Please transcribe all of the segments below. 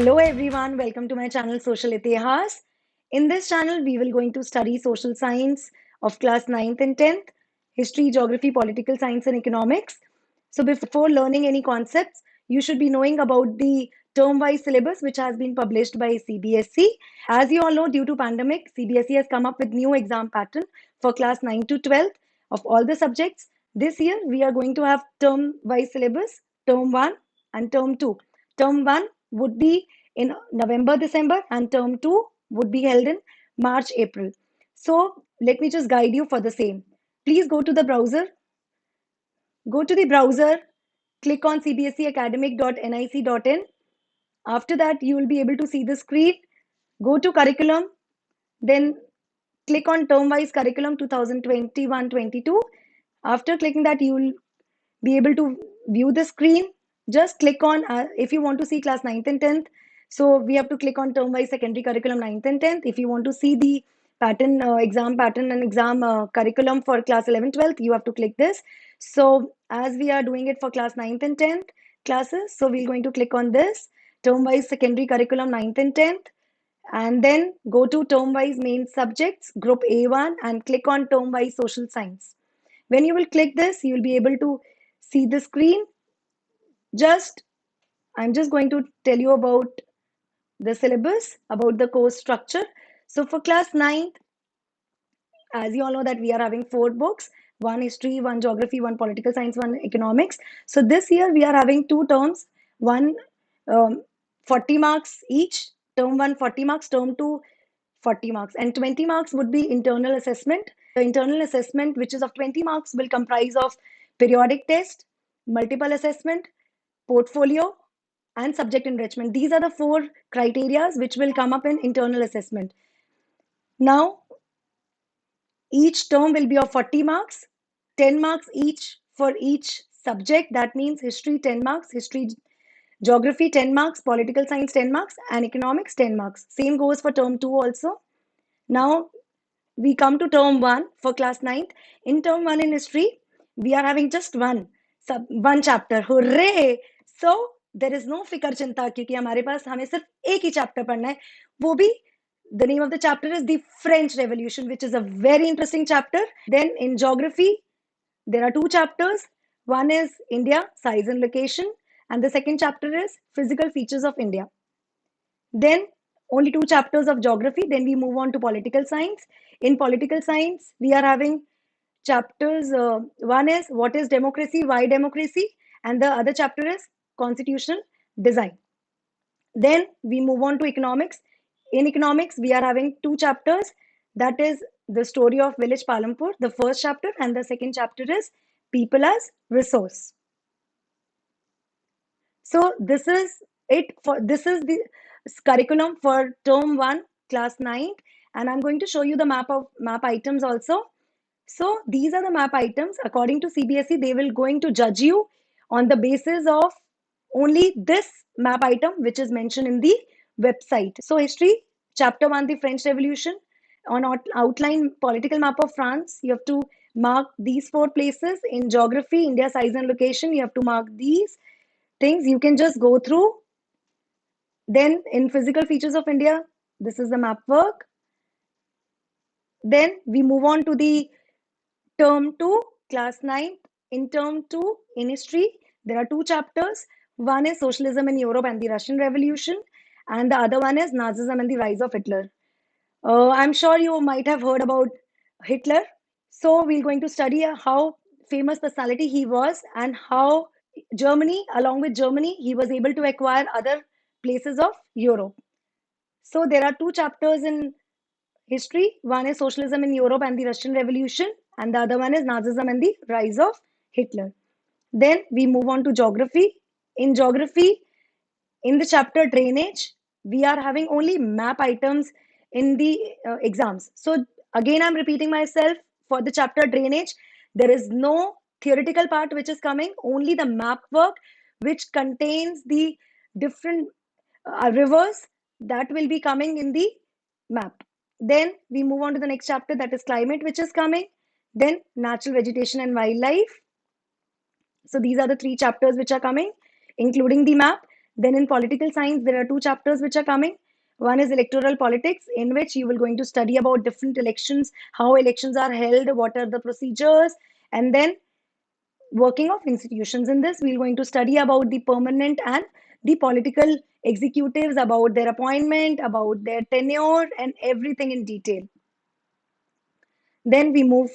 Hello everyone, welcome to my channel Social Itihaas. In this channel, we will going to study social science of class 9th and 10th, history, geography, political science and economics. So before learning any concepts, you should be knowing about the term-wise syllabus which has been published by CBSE. As you all know, due to pandemic, CBSE has come up with new exam pattern for class 9 to 12th of all the subjects. This year, we are going to have term-wise syllabus, term 1 and term 2. Term 1 would be in November, December, and term 2 would be held in March, April. So let me just guide you for the same. Please go to the browser. Go to the browser, click on cbseacademic.nic.in. After that, you will be able to see the screen. Go to curriculum, then click on term-wise curriculum 2021-22. After clicking that, you will be able to view the screen. Just click on, if you want to see class 9th and 10th, so we have to click on term-wise secondary curriculum 9th and 10th. If you want to see the pattern, exam pattern and exam curriculum for class 11th, 12th, you have to click this. So as we are doing it for class 9th and 10th classes, so we're going to click on this, term-wise secondary curriculum 9th and 10th, and then go to term-wise main subjects, group A1, and click on term-wise social science. When you will click this, you will be able to see the screen. I'm just going to tell you about the syllabus, about the course structure. So for class 9th, as you all know that we are having 4 books, one history, one geography, one political science, one economics. So this year we are having 2 terms, one 40 marks each, term 1 40 marks, term 2 40 marks, and 20 marks would be internal assessment. The internal assessment, which is of 20 marks, will comprise of periodic test, multiple assessment, portfolio, and subject enrichment. These are the 4 criteria which will come up in internal assessment. Now, each term will be of 40 marks, 10 marks each for each subject. That means history 10 marks, history, geography 10 marks, political science 10 marks, and economics 10 marks. Same goes for term 2 also. Now, we come to term 1 for class 9th. In term 1 in history, we are having just one chapter. Hooray! So there is no fikar chinta क्योंकि हमारे पास हमें सिर्फ एक ही chapter पढ़ना है. वो भी the name of the chapter is the French Revolution, which is a very interesting chapter. Then in geography, there are 2 chapters. One is India, size and location, and the second chapter is physical features of India. Then only 2 chapters of geography. Then we move on to political science. In political science, we are having chapters. One is what is democracy, why democracy, and the other chapter is constitutional design. Then we move on to economics. In economics, we are having 2 chapters. That is the story of village Palampur, the first chapter, and the second chapter is people as resource. So this is the curriculum for term 1, class 9, and I'm going to show you the map items also. So these are the map items. According to CBSE, they will going to judge you on the basis of only this map item which is mentioned in the website. So history, chapter 1, the French Revolution. On outline political map of France, you have to mark these 4 places. In geography, India, size and location, you have to mark these things. You can just go through. Then in physical features of India, this is the map work. Then we move on to the term 2, class 9. In term 2, in history, there are 2 chapters. One is socialism in Europe and the Russian Revolution, and the other one is Nazism and the rise of Hitler. I'm sure you might have heard about Hitler. So we're going to study how famous personality he was and how Germany, along with Germany, he was able to acquire other places of Europe. So there are 2 chapters in history. One is socialism in Europe and the Russian Revolution, and the other one is Nazism and the rise of Hitler. Then we move on to geography. In geography, in the chapter drainage, we are having only map items in the exams. So again, I'm repeating myself, for the chapter drainage, there is no theoretical part which is coming, only the map work which contains the different rivers that will be coming in the map. Then we move on to the next chapter, that is climate, which is coming. Then natural vegetation and wildlife. So these are the 3 chapters which are coming, including the map. Then in political science, there are two chapters which are coming. One is electoral politics, in which you will going to study about different elections, how elections are held, what are the procedures, and then working of institutions. In this, we're going to study about the permanent and the political executives, about their appointment, about their tenure, and everything in detail. Then we move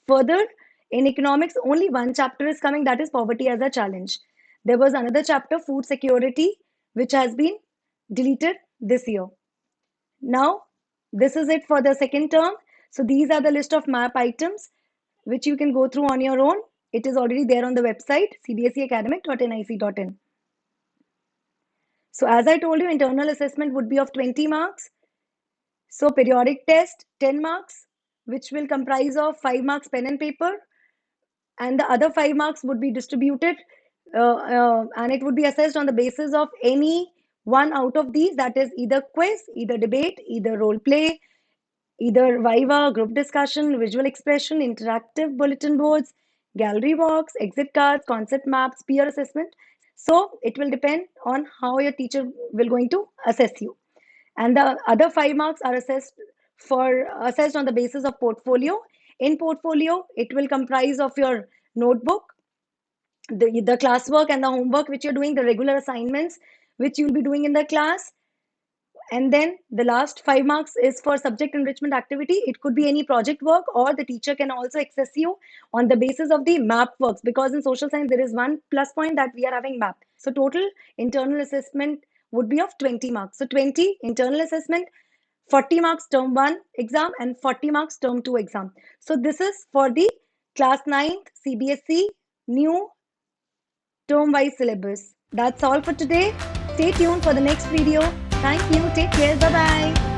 further. In economics, only one chapter is coming, that is poverty as a challenge. There was another chapter, food security, which has been deleted this year. Now, this is it for the second term. So these are the list of map items which you can go through on your own. It is already there on the website cbseacademic.nic.in. So as I told you, internal assessment would be of 20 marks. So periodic test, 10 marks, which will comprise of 5 marks pen and paper, and the other 5 marks would be distributed and it would be assessed on the basis of any one out of these, that is either quiz, either debate, either role play, either viva, group discussion, visual expression, interactive bulletin boards, gallery walks, exit cards, concept maps, peer assessment. So it will depend on how your teacher will going to assess you. And the other 5 marks are assessed on the basis of portfolio. In portfolio, it will comprise of your notebook, the classwork and the homework which you're doing, the regular assignments which you'll be doing in the class. And then the last 5 marks is for subject enrichment activity. It could be any project work, or the teacher can also assess you on the basis of the map works, because in social science there is one plus point that we are having map. So total internal assessment would be of 20 marks. So 20 internal assessment, 40 marks term 1 exam, and 40 marks term 2 exam. So this is for the class 9th CBSE new term-wise syllabus. That's all for today. Stay tuned for the next video. Thank you. Take care. Bye-bye.